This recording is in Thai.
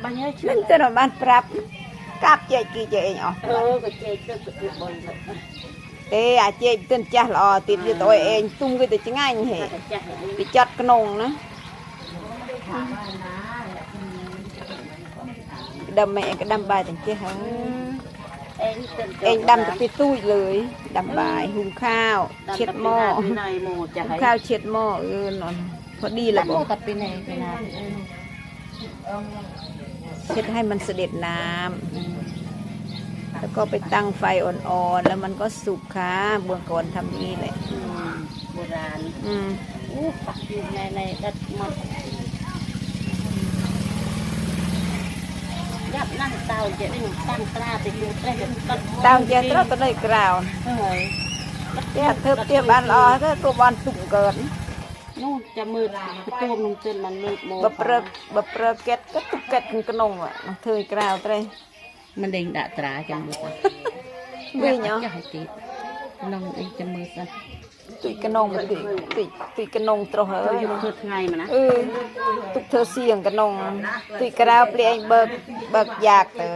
bao nhiêu nên tôi nói ban prap cáp chạy kỳ chạy nhỏ cái chơi cái bồi thế à chạy tên cha lò tiền cho tôi em tung cái từ tiếng Anh hệ bị chặt cái nồng nữa đâm mẹ cái đâm bài thành kia hả em đâm cái tui lưới đâm bài hùng khao chết mò hùng khao chết mò nóพอดีแล้วบ่ตัดไปไหนไปนาเช็ดให้มันเสด็จน้ำแล้วก็ไปตั้งไฟอ่อนๆแล้วมันก็สุกค่ะเบื้องก่อนทำนี้แหละโบราณปักอยู่ในดัดมัดยับนั่งเตาจะได้ตั้งปลาไปดูได้จะเตาจะตรอตัวได้กล่าวเตี้ยเทิบเตี้ยบ้านอ๋อถ้าตัวบ้านสุกเกินนู่นจะมืดตัวมันจนมันมืดโมบะเปรเก็ตก็ตุกเก็ตกระนงอ่ะเธอกล่าวเตยมันเด้งด่าตราจังมืดวิ่งเนาะจะให้ตีน้องเองจะมืดซะตุยกระนงตุยกระนงตรอเหรอเธอไงมันนะตุกเธอเสียงกระนงตุยกระดาวเปลี่ยนเบิกอยากเตอ